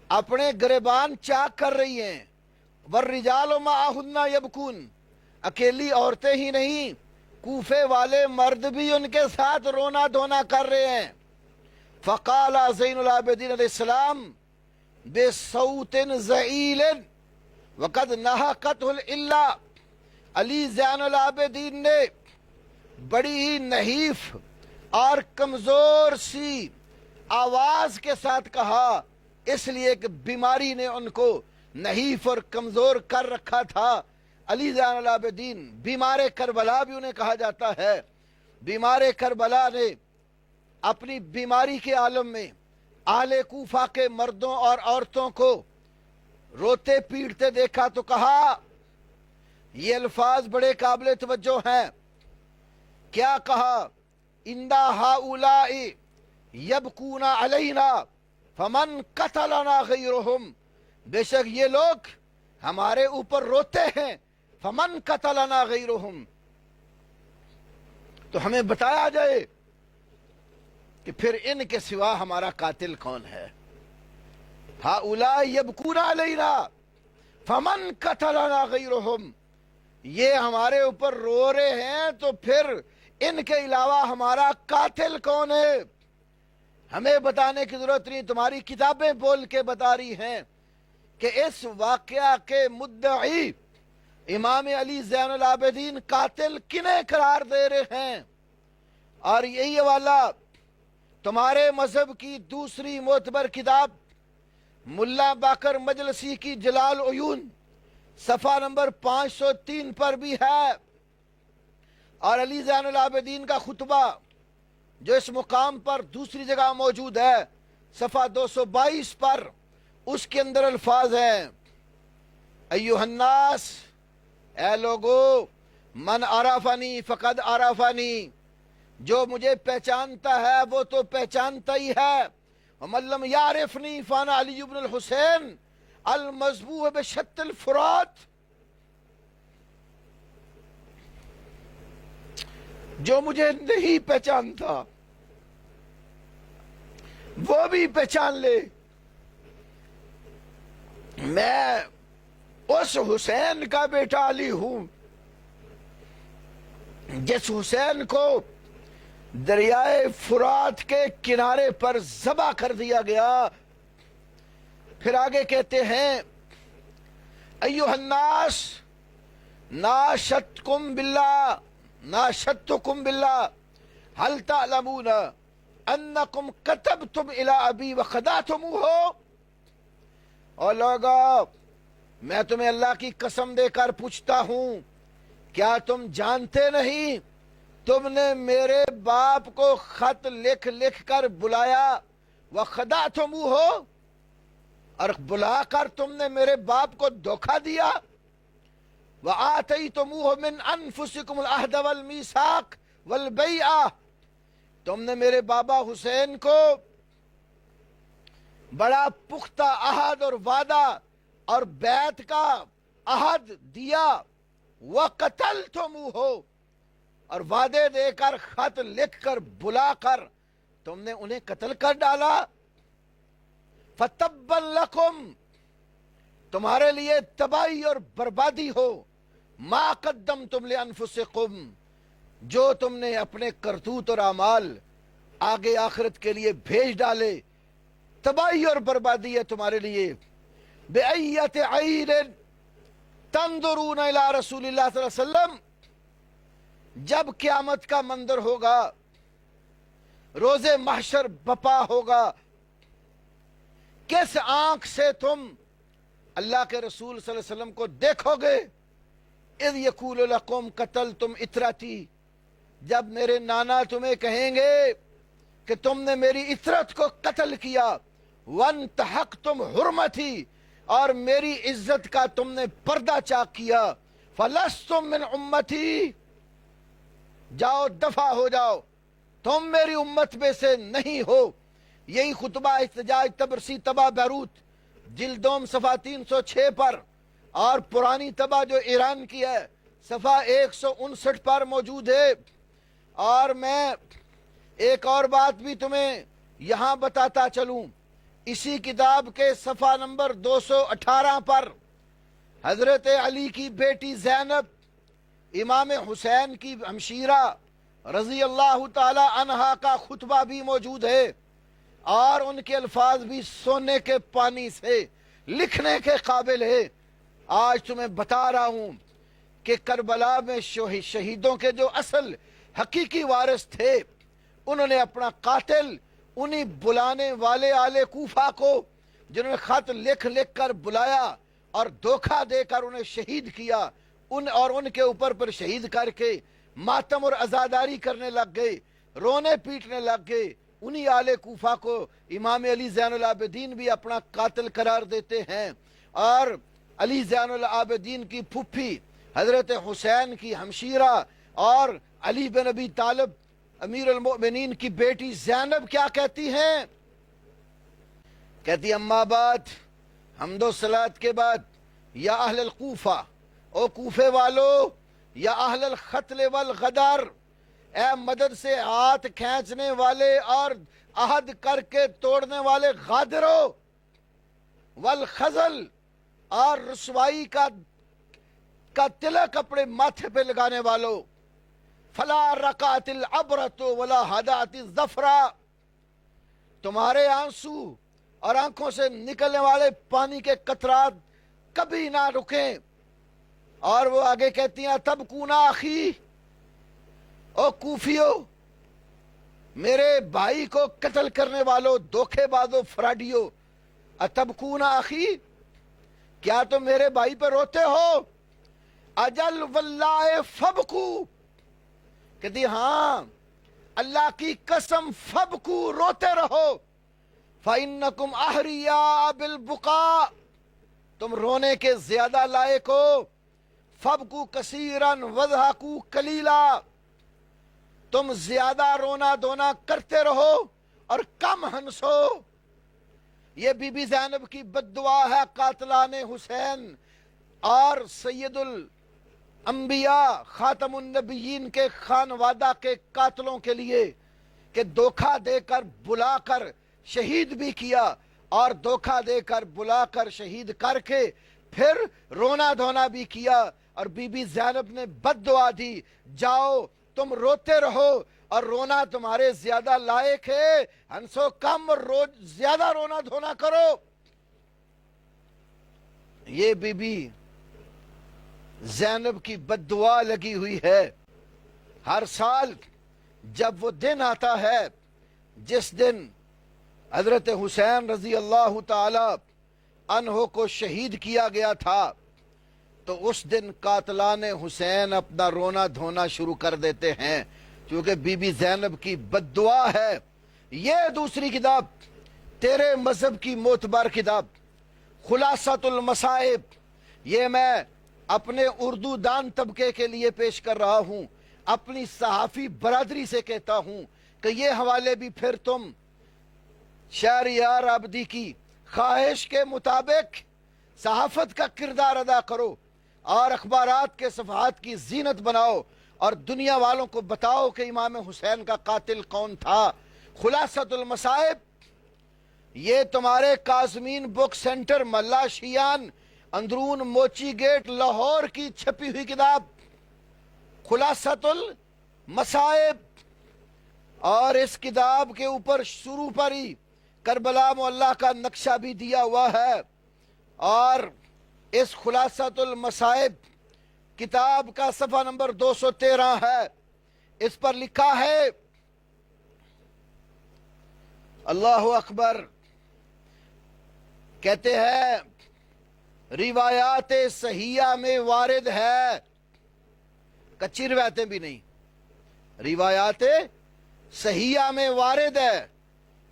اپنے گریبان چاک کر رہی ہیں، والرجال معہن یبکون، اکیلی عورتیں ہی نہیں، کوفے والے مرد بھی ان کے ساتھ رونا دھونا کر رہے ہیں۔ فقال زین العابدین علیہ السلام بصوت ضئیل وقد نہقتہ العلہ، علی زین العابدین نے بڑی ہی نحیف اور کمزور سی آواز کے ساتھ کہا، اس لیے کہ بیماری نے ان کو نحیف اور کمزور کر رکھا تھا۔ علی زین العابدین بیمار کربلا بھی انہیں کہا جاتا ہے۔ بیمار کربلا نے اپنی بیماری کے عالم میں اہل کوفہ کے مردوں اور عورتوں کو روتے پیٹتے دیکھا تو کہا، یہ الفاظ بڑے قابل توجہ ہیں، کیا کہا؟ اِنَّ هَؤُلَاءِ يَبْكُونَ عَلَيْنَا فَمَنْ قَتَلَنَا غَيْرُهُمْ، بے شک یہ لوگ ہمارے اوپر روتے ہیں، فَمَنْ قَتَلَنَا غَيْرُهُمْ، تو ہمیں بتایا جائے کہ پھر ان کے سوا ہمارا قاتل کون ہے۔ هَؤُلَاءِ يَبْكُونَ عَلَيْنَا فَمَنْ قَتَلَنَا غَيْرُهُمْ، یہ ہمارے اوپر رو رہے ہیں تو پھر ان کے علاوہ ہمارا قاتل کون ہے؟ ہمیں بتانے کی ضرورت نہیں، تمہاری کتابیں بول کے بتا رہی ہیں کہ اس واقعہ کے مدعی امام علی زین العابدین قاتل کنہیں قرار دے رہے ہیں، اور یہی والا تمہارے مذہب کی دوسری معتبر کتاب ملا باقر مجلسی کی جلال عیون صفحہ نمبر 503 پر بھی ہے، اور علی زین العابدین کا خطبہ جو اس مقام پر دوسری جگہ موجود ہے صفحہ 222 پر، اس کے اندر الفاظ ہیں، ایھا الناس، اے لوگو، من عرفنی فقد عرفنی، جو مجھے پہچانتا ہے وہ تو پہچانتا ہی ہے، ومن لم یعرفنی فانا علی بن الحسین المذبوح بشط الفرات، جو مجھے نہیں پہچانتا وہ بھی پہچان لے، میں اس حسین کا بیٹا علی ہوں جس حسین کو دریائے فرات کے کنارے پر ذبح کر دیا گیا۔ پھر آگے کہتے ہیں، ایھا الناس ناشدتکم باللہ هل تعلمون انکم کتبتم الی ابی وخدعتموہ، اور لوگو میں تمہیں اللہ کی قسم دے کر پوچھتا ہوں، کیا تم جانتے نہیں تم نے میرے باپ کو خط لکھ لکھ کر بلایا، وخدعتموہ، اور بلا کر تم نے میرے باپ کو دھوکہ دیا، وآتیتموہ من انفسکم العہد والمیثاق والبیعہ، تم نے میرے بابا حسین کو بڑا پختہ عہد اور وعدہ اور بیعت کا عہد دیا، وقتلتموہ، اور وعدے دے کر خط لکھ کر بلا کر تم نے انہیں قتل کر ڈالا، فتبا لکم، تمہارے لیے تباہی اور بربادی ہو، ما قدمتم لانفسکم، جو تم نے اپنے کرتوت اور اعمال آگے آخرت کے لیے بھیج ڈالے، تباہی اور بربادی ہے تمہارے لیے۔ بِأَيَّةِ عَيْنٍ تَنظُرُونَ إِلَىٰ رسول اللہ صلی اللہ علیہ وسلم، جب قیامت کا منظر ہوگا، روز محشر بپا ہوگا، کس آنکھ سے تم اللہ کے رسول صلی اللہ علیہ وسلم کو دیکھو گے؟ اذ یقول لکم قتلتم اطرتی، جب میرے نانا تمہیں کہیں گے کہ تم نے میری اطرت کو قتل کیا، وانتحقتم حرمتی، اور میری عزت کا تم نے پردہ چاک کیا، فلستم من امتی، جاؤ دفع ہو جاؤ، تم میری امت میں سے نہیں ہو۔ یہی خطبہ احتجاج تبرسی طبع بیروت جلدوم صفحہ 306 پر، اور پرانی طبع جو ایران کی ہے صفحہ 159 پر موجود ہے۔ اور میں ایک اور بات بھی تمہیں یہاں بتاتا چلوں، اسی کتاب کے صفحہ نمبر 218 پر حضرت علی کی بیٹی زینب امام حسین کی ہمشیرہ رضی اللہ تعالی عنہا کا خطبہ بھی موجود ہے، اور ان کے الفاظ بھی سونے کے پانی سے لکھنے کے قابل ہے۔ آج تمہیں بتا رہا ہوں کہ کربلا میں شہیدوں کے جو اصل حقیقی وارث تھے، انہوں نے اپنا قاتل انہی بلانے والے آل کوفہ کو، جنہوں نے خط لکھ لکھ کر بلایا اور دھوکہ دے کر انہیں شہید کیا، اور ان کے اوپر پر شہید کر کے ماتم اور عزاداری کرنے لگ گئے، رونے پیٹنے لگ گئے، انہی آل کوفہ کو امام علی زین العابدین بھی اپنا قاتل قرار دیتے ہیں۔ اور علی زین العابدین کی پھپھی حضرت حسین کی ہمشیرہ اور علی بن ابی طالب امیر المؤمنین کی بیٹی زینب کیا کہتی ہیں؟ کہتی اما بعد، حمد و صلات کے بعد، یا اہل الکوفہ، او کوفے والو، یا اہل القتل والغدر، اے مدد سے ہاتھ کھینچنے والے اور عہد کر کے توڑنے والے غادرو، والخزل، اور رسوائی کا تلک اپنے ماتھے پہ لگانے والو، فلا رکعت العبرت ولا ہدات الظفرا، تمہارے آنسو اور آنکھوں سے نکلنے والے پانی کے قطرات کبھی نہ رکیں۔ اور وہ آگے کہتی ہیں تب کونا آخی، او کوفیو، میرے بھائی کو قتل کرنے والو، دھوکے بازو، فراڈیو، اتب کونا آخی، کیا تم میرے بھائی پہ روتے ہو؟ اجل واللہ فبکو، کہتی ہاں اللہ کی قسم، فبکو، روتے رہو، فَإِنَّكُمْ أَحْرِيَاءَ بِالْبُقَاءِ، تم رونے کے زیادہ لائق ہو، فَبْكُوا كَثِيرًا وَاضْحَكُوا قَلِيلًا، تم زیادہ رونا دھونا کرتے رہو اور کم ہنسو۔ یہ بی بی زینب کی بد دعا ہے قاتلان حسین اور سید الانبیاء خاتم النبیین کے خانوادہ کے قاتلوں کے لیے، کہ دھوکہ دے کر بلا کر شہید بھی کیا، اور دھوکہ دے کر بلا کر شہید کر کے پھر رونا دھونا بھی کیا۔ اور بی بی زینب نے بد دعا دی، جاؤ تم روتے رہو اور رونا تمہارے زیادہ لائق ہے، ہنسو کم اور زیادہ رونا دھونا کرو۔ یہ بی بی زینب کی بد دعا لگی ہوئی ہے۔ ہر سال جب وہ دن آتا ہے جس دن حضرت حسین رضی اللہ تعالی عنہ کو شہید کیا گیا تھا، تو اس دن قاتلان حسین اپنا رونا دھونا شروع کر دیتے ہیں، کیونکہ بی بی زینب کی بد دعا ہے۔ یہ دوسری کتاب، تیرے مذہب کی معتبر کتاب خلاصۃ المصائب، یہ میں اپنے اردو دان طبقے کے لیے پیش کر رہا ہوں، اپنی صحافی برادری سے کہتا ہوں کہ یہ حوالے بھی پھر تم شہریار عبدی کی خواہش کے مطابق صحافت کا کردار ادا کرو، اور اخبارات کے صفحات کی زینت بناؤ، اور دنیا والوں کو بتاؤ کہ امام حسین کا قاتل کون تھا۔ خلاصۃ المصائب، یہ تمہارے قاسمین بک سینٹر ملا شیان اندرون موچی گیٹ لاہور کی چھپی ہوئی کتاب خلاصۃ المصائب، اور اس کتاب کے اوپر شروع پر ہی کربلا معلیٰ کا نقشہ بھی دیا ہوا ہے۔ اور اس خلاصۃ المصائب کتاب کا صفحہ نمبر 213 ہے، اس پر لکھا ہے اللہ اکبر، کہتے ہیں روایات صحیحہ میں وارد ہے، کچی روایتیں بھی نہیں، روایات صحیحہ میں وارد ہے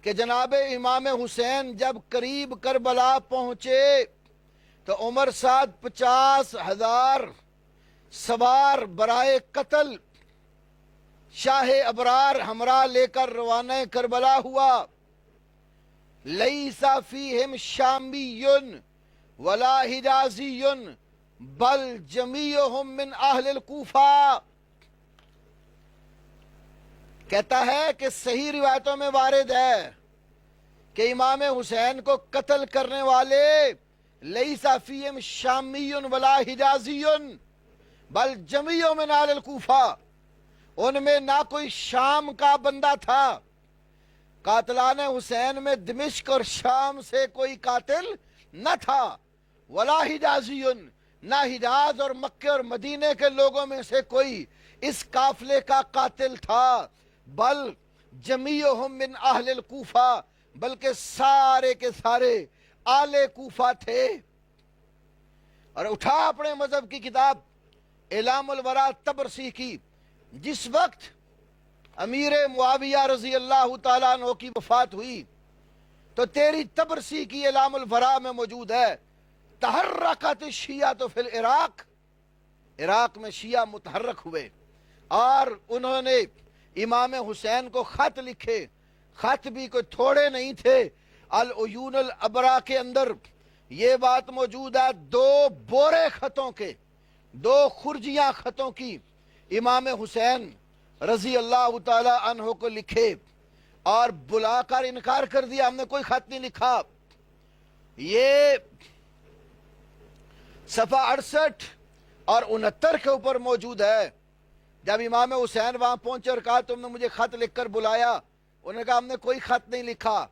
کہ جناب امام حسین جب قریب کربلا پہنچے تو عمر ساتھ 50,000 سوار برائے قتل شاہ ابرار ہمراہ لے کر روانہ کربلا ہوا۔ لیس فیہم شامی ولا حجازی بل جمیعہم من اہل الکوفہ۔ کہتا ہے کہ صحیح روایتوں میں وارد ہے کہ امام حسین کو قتل کرنے والے لیس فیہم شامی ولا حجازی بل جمیع من اہل الکوفہ، ان میں نہ کوئی شام کا بندہ تھا، قاتلان حسین میں دمشق اور شام سے کوئی قاتل نہ تھا، ولا حجازی، نہ حجاز اور مکے اور مدینے کے لوگوں میں سے کوئی اس قافلے کا قاتل تھا، بل جمیعہم من اہل الکوفہ، بلکہ سارے کے سارے آل کوفہ تھے۔ اور اٹھا اپنے مذہب کی کتاب اعلام الورا طبرسی کی، جس وقت امیر معاویہ رضی اللہ تعالیٰ عنہ کی وفات ہوئی تو تیری طبرسی کی اعلام الورا میں موجود ہے، تحرکت الشیعہ فی العراق، عراق میں شیعہ متحرک ہوئے اور انہوں نے امام حسین کو خط لکھے۔ خط بھی کوئی تھوڑے نہیں تھے۔ العیون الابرا کے اندر یہ بات موجود ہے، 2 بورے خطوں کے، 2 خرجیاں خطوں کی امام حسین رضی اللہ تعالی عنہ کو لکھے اور بلا کر انکار کر دیا، ہم نے کوئی خط نہیں لکھا۔ یہ صفحہ 68 اور 69 کے اوپر موجود ہے۔ جب امام حسین وہاں پہنچے اور کہا تم نے مجھے خط لکھ کر بلایا، انہوں نے کہا ہم نے کوئی خط نہیں لکھا۔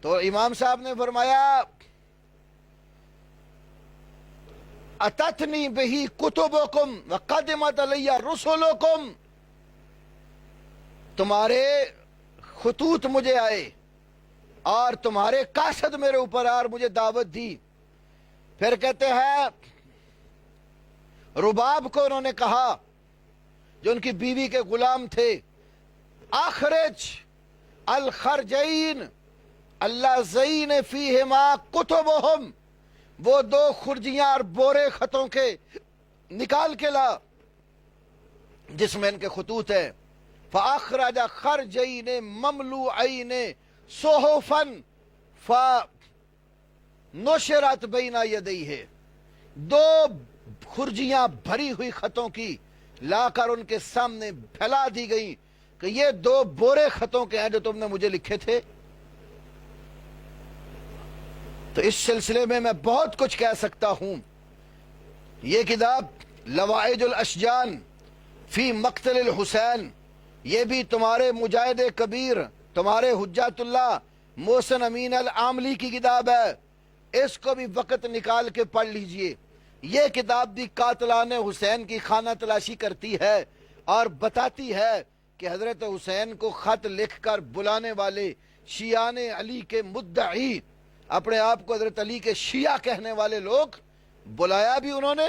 تو امام صاحب نے فرمایا اتتنی بہی کتبکم وقدمت علی رسولکم، تمہارے خطوط مجھے آئے اور تمہارے قاصد میرے اوپر آئے اور مجھے دعوت دی۔ پھر کہتے ہیں رباب کو انہوں نے کہا جو ان کی بیوی کے غلام تھے، اخرج الخرجین اللذین فیہما کتبہم، وہ 2 خرجیاں اور بورے خطوں کے نکال کے لا جس میں ان کے خطوط ہیں۔ فاخرج خرجین مملوعین صحفا فنشرت بین یدیہ، 2 خرجیاں بھری ہوئی خطوں کی لا کر ان کے سامنے پھیلا دی گئی کہ یہ 2 بورے خطوں کے ہیں جو تم نے مجھے لکھے تھے۔ تو اس سلسلے میں میں بہت کچھ کہہ سکتا ہوں۔ یہ کتاب لوائج الاشجان فی مقتل الحسین، یہ بھی تمہارے مجاہد کبیر، تمہارے حجت اللہ محسن امین العاملی کی کتاب ہے، اس کو بھی وقت نکال کے پڑھ لیجئے۔ یہ کتاب بھی قاتلان حسین کی خانہ تلاشی کرتی ہے اور بتاتی ہے کہ حضرت حسین کو خط لکھ کر بلانے والے شیعان علی کے مدعی، اپنے آپ کو حضرت علی کے شیعہ کہنے والے لوگ، بلایا بھی انہوں نے،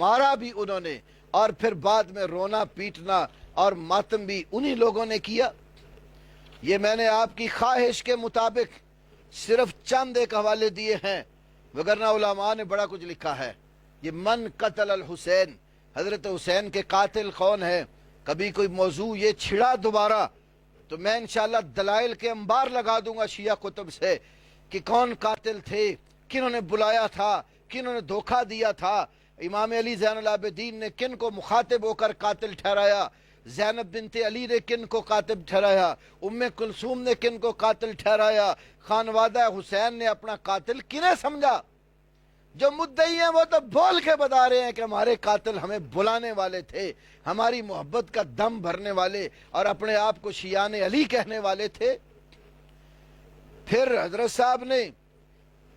مارا بھی انہوں نے، اور پھر بعد میں رونا پیٹنا اور ماتم بھی انہی لوگوں نے کیا۔ یہ میں نے آپ کی خواہش کے مطابق صرف چند ایک حوالے دیے ہیں، وگرنہ علماء نے بڑا کچھ لکھا ہے۔ یہ من قتل الحسین، حضرت حسین کے قاتل کون ہے، کبھی کوئی موضوع یہ چھڑا دوبارہ تو میں انشاءاللہ دلائل کے انبار لگا دوں گا شیعہ کتب سے کہ کون قاتل تھے، کنہوں نے بلایا تھا، کنہوں نے دھوکہ دیا تھا، امام علی زین العابدین نے کن کو مخاطب ہو کر قاتل ٹھہرایا، زینب بنت علی نے کن کو قاتل ٹھہرایا، ام کلثوم نے کن کو قاتل ٹھہرایا، خانوادہ حسین نے اپنا قاتل کنہیں سمجھا۔ جو مدعی ہیں وہ تو بول کے بتا رہے ہیں کہ ہمارے قاتل ہمیں بلانے والے تھے، ہماری محبت کا دم بھرنے والے اور اپنے آپ کو شیعان علی کہنے والے تھے۔ پھر حضرت صاحب نے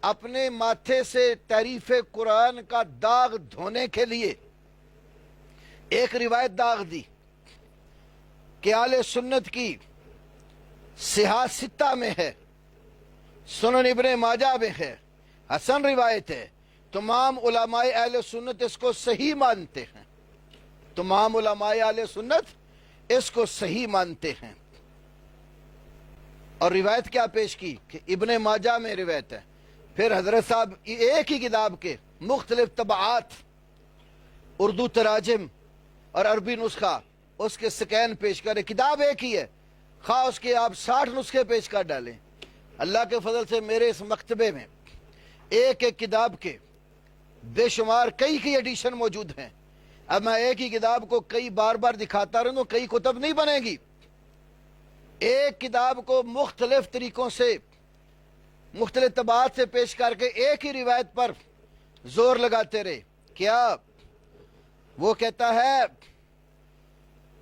اپنے ماتھے سے تحریف قرآن کا داغ دھونے کے لیے ایک روایت داغ دی کہ آل سنت کی صحاح ستہ میں ہے، سنن ابن ماجہ میں ہے، حسن روایت ہے، تمام علماء اہل سنت اس کو صحیح مانتے ہیں، تمام علماء اہل سنت اس کو صحیح مانتے ہیں۔ اور روایت کیا پیش کی کہ ابن ماجہ میں روایت ہے۔ پھر حضرت صاحب ایک ہی کتاب کے مختلف طبعات اردو تراجم اور عربی نسخہ اس کے سکین پیش کریں. کتاب ایک ہی ہے، خواہ اس کے آپ 60 نسخے پیش کر ڈالیں. اللہ کے فضل سے میرے اس مکتبے میں ایک ایک کتاب کے بے شمار کئی ایڈیشن موجود ہیں. اب میں ایک ہی کتاب کو کئی بار بار دکھاتا رہوں تو کئی کتب نہیں بنے گی. ایک کتاب کو مختلف طریقوں سے مختلف طباعت سے پیش کر کے ایک ہی روایت پر زور لگاتے رہے. کیا وہ کہتا ہے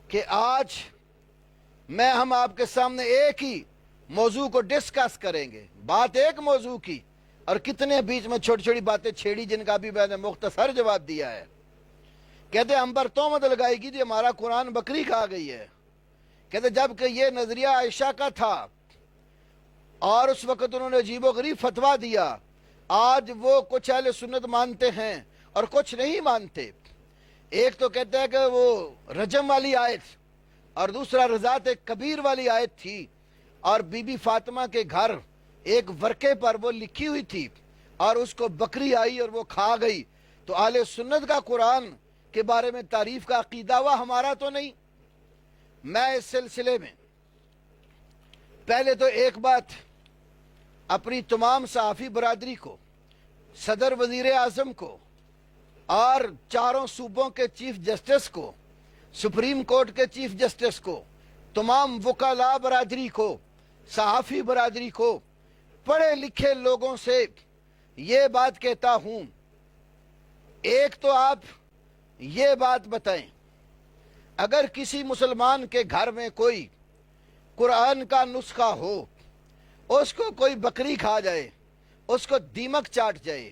کہ آج ہم آپ کے سامنے ایک ہی موضوع کو ڈسکس کریں گے، بات ایک موضوع کی، اور کتنے بیچ میں چھوٹی چھوٹی باتیں چھیڑی جن کا بھی میں نے مختصر جواب دیا ہے. کہتے ہم پر تہمت لگائے گی کہ ہمارا قرآن بکری کھا گئی ہے. کہتے جبکہ یہ نظریہ عائشہ کا تھا اور اس وقت انہوں نے عجیب و غریب فتویٰ دیا. آج وہ کچھ اہل سنت مانتے ہیں اور کچھ نہیں مانتے. ایک تو کہتے ہیں کہ وہ رجم والی آیت اور دوسرا رضاعت کبیر والی آیت تھی، اور بی بی فاطمہ کے گھر ایک ورقے پر وہ لکھی ہوئی تھی اور اس کو بکری آئی اور وہ کھا گئی. تو اہل سنت کا قرآن کے بارے میں تعریف کا عقیدہ ہوا، ہمارا تو نہیں. میں اس سلسلے میں پہلے تو ایک بات اپنی تمام صحافی برادری کو، صدر وزیر اعظم کو اور چاروں صوبوں کے چیف جسٹس کو، سپریم کورٹ کے چیف جسٹس کو، تمام وکلاء برادری کو، صحافی برادری کو، پڑھے لکھے لوگوں سے یہ بات کہتا ہوں. ایک تو آپ یہ بات بتائیں، اگر کسی مسلمان کے گھر میں کوئی قرآن کا نسخہ ہو، اس کو کوئی بکری کھا جائے، اس کو دیمک چاٹ جائے،